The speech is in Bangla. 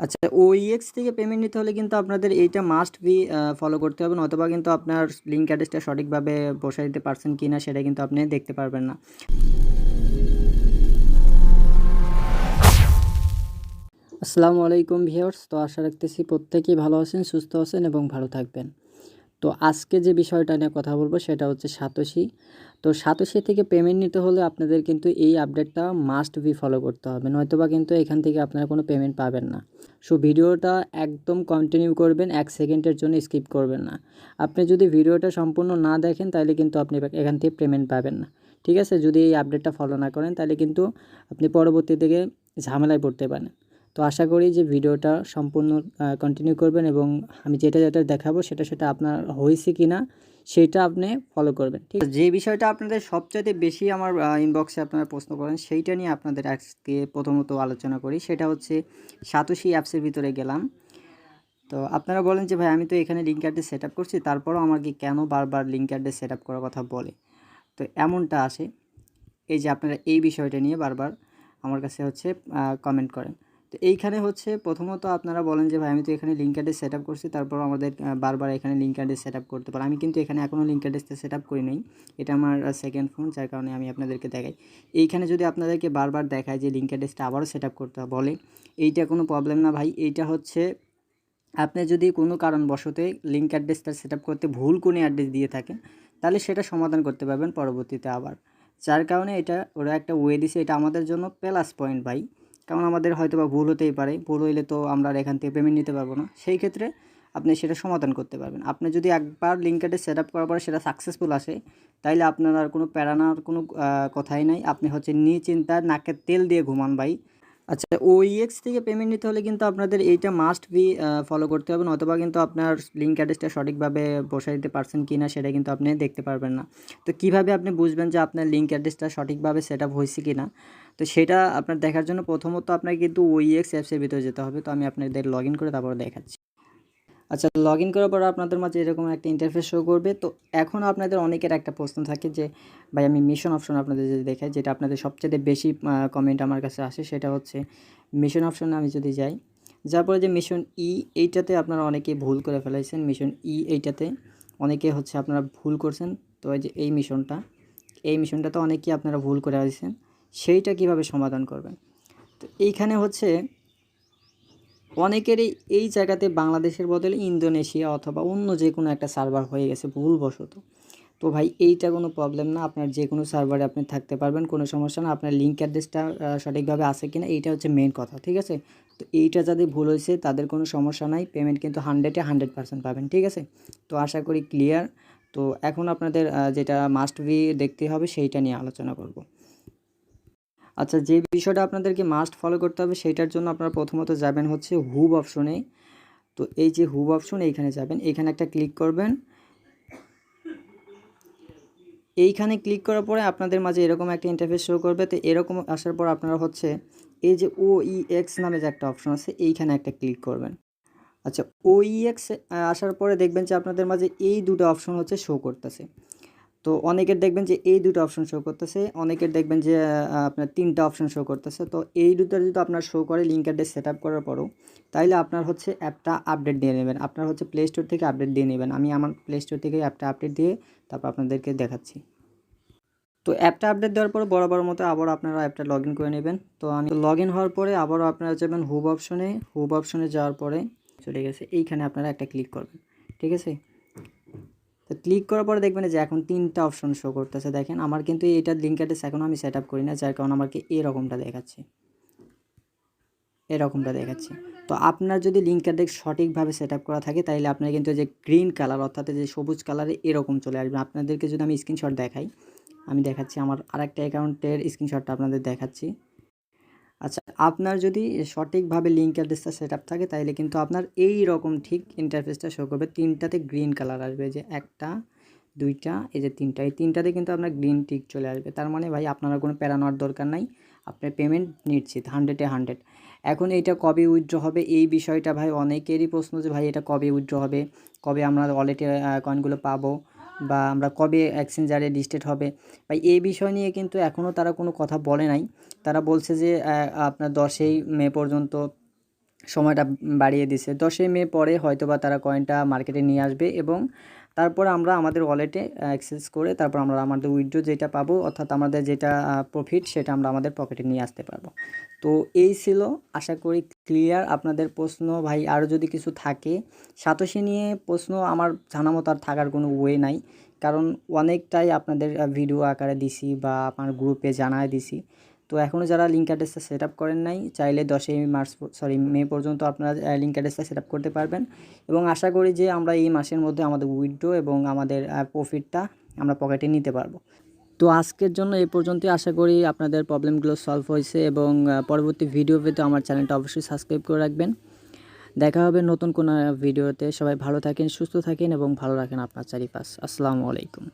আচ্ছা, OEX থেকে পেমেন্ট নিতে হলে কিন্তু আপনাদের এইটা মাস্ট বি ফলো করতে হবে, নতুবা কিন্তু আপনার লিঙ্ক অ্যাড্রেসটা সঠিকভাবে বসায় দিতে পারছেন কিনা সেটা কিন্তু আপনি দেখতে পারবেন না। আসসালামু আলাইকুম ভিউয়ার্স, তো আশা রাখতেছি প্রত্যেকেই ভালো আছেন, সুস্থ আছেন এবং ভালো থাকবেন। তো আজকে যে বিষয়টা নিয়ে কথা বলবো সেটা হচ্ছে সাতোশি। তো সাতোশি থেকে পেমেন্ট নিতে হলে আপনাদের কিন্তু এই আপডেটটা মাস্ট বি ফলো করতে হবে, নয়তোবা কিন্তু এখান থেকে আপনারা কোনো পেমেন্ট পাবেন না। সো ভিডিওটা একদম কন্টিনিউ করবেন, 1 সেকেন্ডের জন্য স্কিপ করবেন না। আপনি যদি ভিডিওটা সম্পূর্ণ না দেখেন তাহলে কিন্তু আপনি এখান থেকে পেমেন্ট পাবেন না, ঠিক আছে? যদি এই আপডেটটা ফলো না করেন তাহলে কিন্তু আপনি পরবর্তী থেকে ঝামেলায় পড়তে পারেন। তো আশা করি যে ভিডিওটা সম্পূর্ণ কন্টিনিউ করবেন এবং আমি যেটা দেখাবো সেটা আপনার হয়েছে কি না সেটা আপনি ফলো করবেন, ঠিক আছে? যে বিষয়টা আপনাদের সবচাইতে বেশি আমার ইনবক্সে আপনারা প্রশ্ন করেন সেইটা নিয়ে আপনাদের আজকে প্রথমত আলোচনা করি। সেটা হচ্ছে সাতোশি অ্যাপসের ভিতরে গেলাম। তো আপনারা বলেন যে ভাই আমি তো এখানে লিঙ্ক অ্যাড্রেস সেট আপ করছি, তারপরও আমাকে কেন বারবার লিঙ্ক অ্যাড্রেস সেট আপ করার কথা বলে? তো এমনটা আসে এই যে আপনারা এই বিষয়টা নিয়ে বারবার আমার কাছে হচ্ছে কমেন্ট করেন। তো এইখানে হচ্ছে প্রথমত আপনারা বলেন যে ভাই আমি তো এখানে লিঙ্ক অ্যাড্রেস সেট আপ করছি, তারপর আমাদের বারবার এখানে লিঙ্ক অ্যাড্রেস সেট আপ করতে পারে। আমি কিন্তু এখানে এখনও লিঙ্ক অ্যাড্রেসটা সেট আপ করি নাই। এটা আমার সেকেন্ড ফোন, যার কারণে আমি আপনাদেরকে দেখাই। এইখানে যদি আপনাদেরকে বারবার দেখায় যে লিঙ্ক অ্যাড্রেসটা আবারও সেট আপ করতে বলে, এইটা কোনো প্রবলেম না ভাই। এইটা হচ্ছে আপনি যদি কোনো কারণবশতে লিঙ্ক অ্যাড্রেসটা সেট আপ করতে ভুল কোনো অ্যাড্রেস দিয়ে থাকেন, তাহলে সেটা সমাধান করতে পারবেন পরবর্তীতে আবার। যার কারণে এটা ওরা একটা ওয়ে দিছে, এটা আমাদের জন্য প্লাস পয়েন্ট ভাই। কারণ আমাদের হয়তোবা ভুল হতেই পারে, ভুল হইলে তো আমরা আর এখান থেকে পেমেন্ট নিতে পারবো না। সেই ক্ষেত্রে আপনি সেটা সমাধান করতে পারবেন। আপনি যদি একবার লিঙ্ক অ্যাড্রেস সেট আপ করার পরে সেটা সাকসেসফুল আসে, তাইলে আপনার আর কোনো প্যারা নেওয়ার কোনো কথাই নাই। আপনি হচ্ছে নিশ্চিন্তায় নাকের তেল দিয়ে ঘুমান ভাই। আচ্ছা, OEX থেকে পেমেন্ট নিতে হলে কিন্তু আপনাদের এইটা মাস্ট বি ফলো করতে হবে, নতুবা কিন্তু আপনার লিঙ্ক অ্যাড্রেসটা সঠিকভাবে বসায় দিতে পারছেন কিনা সেটা কিন্তু আপনি দেখতে পারবেন না। তো কিভাবে আপনি বুঝবেন যে আপনার লিঙ্ক অ্যাড্রেসটা সঠিকভাবে সেট আপ হয়েছে কিনা? তো সেটা আপনার দেখার জন্য প্রথমত আপনাকে কিন্তু OEX অ্যাপসের ভিতরে যেতে হবে। তো আমি আপনাদের লগ ইন করে তারপরে দেখাচ্ছি। আচ্ছা, লগ ইন করার পর আপনাদের মাঝে এরকম একটা ইন্টারফেস শো করবে। তো এখন আপনাদের অনেকের একটা প্রশ্ন থাকে যে ভাই আমি মিশন অপশন আপনাদের যদি দেখাই, যেটা আপনাদের সবচেয়ে বেশি কমেন্ট আমার কাছে আসে, সেটা হচ্ছে মিশন অপশনে আমি যদি যাই, যার পরে যে মিশন এইটাতে আপনারা অনেকেই ভুল করে ফেলাইছেন। মিশন এইটাতে অনেকে হচ্ছে আপনারা ভুল করছেন। তো এই যে এই মিশনটাতে অনেকেই আপনারা ভুল করে আসছেন, সেইটা কিভাবে সমাধান করবেন? তো এইখানে হচ্ছে অনেকেরই এই জায়গাতে বাংলাদেশের বদলে ইন্দোনেশিয়া অথবা অন্য যে কোনো একটা সার্ভার হয়ে গেছে ভুলবশত। তো ভাই এইটা কোনো প্রবলেম না, আপনার যে কোনো সার্ভারে আপনি থাকতে পারবেন, কোনো সমস্যা না। আপনার লিঙ্ক অ্যাড্রেসটা সঠিকভাবে আছে কিনা এইটা হচ্ছে মেইন কথা, ঠিক আছে? তো এইটা যাদের ভুল হয়েছে তাদের কোনো সমস্যা নাই, পেমেন্ট কিন্তু 100% পাবেন, ঠিক আছে? তো আশা করি ক্লিয়ার। তো এখন আপনাদের যেটা মাস্ট বি দেখতে হবে সেইটা নিয়ে আলোচনা করব। আচ্ছা, যে বিষয়টা আপনাদেরকে মাস্ট ফলো করতে হবে সেইটার জন্য আপনারা প্রথমত যাবেন হচ্ছে হুব অপশনে। তো এই যে হুব অপশন, এইখানে যাবেন, এইখানে একটা ক্লিক করবেন। এইখানে ক্লিক করার পরে আপনাদের মাঝে এরকম একটা ইন্টারফেস শো করবে। তো এরকম আসার পর আপনারা হচ্ছে এই যে OEX নামে যে একটা অপশন আছে এইখানে একটা ক্লিক করবেন। আচ্ছা, OEX আসার পরে দেখবেন যে আপনাদের মাঝে এই দুটো অপশন হচ্ছে শো করতেছে। তো অনেকের দেখবেন যে এই দুটো অপশন শো করতেছে, অনেকের দেখবেন যে আপনার 3টা অপশন শো করতেছে। তো এই দুটো যদি আপনার শো করে লিঙ্ক অ্যাড্রেস সেট আপ করার পরও, তাইলে আপনার হচ্ছে অ্যাপটা আপডেট দিয়ে নেবেন। আপনার হচ্ছে প্লে স্টোর থেকে আপডেট দিয়ে নেবেন। আমি আমার প্লে স্টোর থেকে অ্যাপটা আপডেট দিয়ে তারপর আপনাদেরকে দেখাচ্ছি। তো অ্যাপটা আপডেট দেওয়ার পরে বরাবর মতো আবারও আপনারা অ্যাপটা লগ ইন করে নেবেন। তো আমি লগ ইন হওয়ার পরে আবারও আপনারা যাবেন হুব অপশনে যাওয়ার পরে চলে গেছে, এইখানে আপনারা একটা ক্লিক করবেন, ঠিক আছে? তো ক্লিক করার পরে দেখবেন যে এখন 3টা অপশন শো করতেছে। দেখেন আমার কিন্তু এইটার লিঙ্ক অ্যাড্রেস এখনও আমি সেট আপ করি না, যার কারণে আমাকে এরকমটা দেখাচ্ছে। তো আপনার যদি লিঙ্ক অ্যাড্রেস সঠিকভাবে সেট আপ করা থাকে তাহলে আপনার কিন্তু যে গ্রিন কালার অর্থাৎ যে সবুজ কালারে এরকম চলে আসবে। আপনাদেরকে যদি আমি স্ক্রিনশট দেখাই, আমি দেখাচ্ছি আমার আরেকটা অ্যাকাউন্টের স্ক্রিনশটটা আপনাদের দেখাচ্ছি। আচ্ছা, আপনার যদি সঠিকভাবে লিঙ্ক অ্যাড্রেসটা সেট আপ থাকে তাহলে কিন্তু আপনার এই রকম ঠিক ইন্টারফেসটা শো করবে। 3টাতে গ্রিন কালার আসবে, যে 1টা 2টা এই যে 3টা, এই 3টাতে কিন্তু আপনার গ্রিন টিক চলে আসবে। তার মানে ভাই আপনারা কোনো প্যারা নেওয়ার দরকার নাই, আপনার পেমেন্ট নিশ্চিত 100-এ 100। এখন এইটা কবে উইথড্র হবে এই বিষয়টা ভাই অনেকেরই প্রশ্ন, যে ভাই এটা কবে উইথড্র হবে, কবে আমরা ওয়ালেটে কয়েনগুলো পাবো, বা আমরা কবে এক্সচেঞ্জারে লিস্টেড হবে। ভাই এই বিষয় নিয়ে কিন্তু এখনও তারা কোনো কথা বলে নাই। তারা বলছে যে আপনার 10ই মে পর্যন্ত সময়টা বাড়িয়ে দিছে। 10ই মে পরে হয়তোবা তারা কয়েনটা মার্কেটে নিয়ে আসবে এবং তারপর আমরা আমাদের ওয়ালেটে অ্যাক্সেস করে তারপর আমরা আমাদের উইথড্র যেটা পাবো অর্থাৎ আমাদের যেটা প্রফিট সেটা আমরা আমাদের পকেটে নিয়ে আসতে পারবো। তো এই ছিল, আশা করি ক্লিয়ার আপনাদের প্রশ্ন। ভাই আরও যদি কিছু থাকে সাতোশি নিয়ে প্রশ্ন আমার জানা মতো আর থাকার কোনো ওয়ে নাই, কারণ অনেকটাই আপনাদের ভিডিও আকারে দিছি বা আপনার গ্রুপে জানায় দিছি। তো এখনও যারা লিঙ্ক অ্যাড্রেসটা সেট আপ করেন নাই চাইলে 10ই মে পর্যন্ত আপনারা লিঙ্ক অ্যাড্রেসটা সেট আপ করতে পারবেন এবং আশা করি যে আমরা এই মাসের মধ্যে আমাদের উইথড্র এবং আমাদের প্রফিটটা আমরা পকেটে নিতে পারবো। তো আজকের জন্য এই পর্যন্তই, আশা করি আপনাদের প্রবলেমগুলো সলভ হয়েছে এবং পরবর্তী ভিডিও পেতে আমার চ্যানেলটা অবশ্যই সাবস্ক্রাইব করে রাখবেন। দেখা হবে নতুন কোনো ভিডিওতে। সবাই ভালো থাকেন, সুস্থ থাকেন এবং ভালো রাখেন আপনার চারিপাশ। আসসালামু আলাইকুম।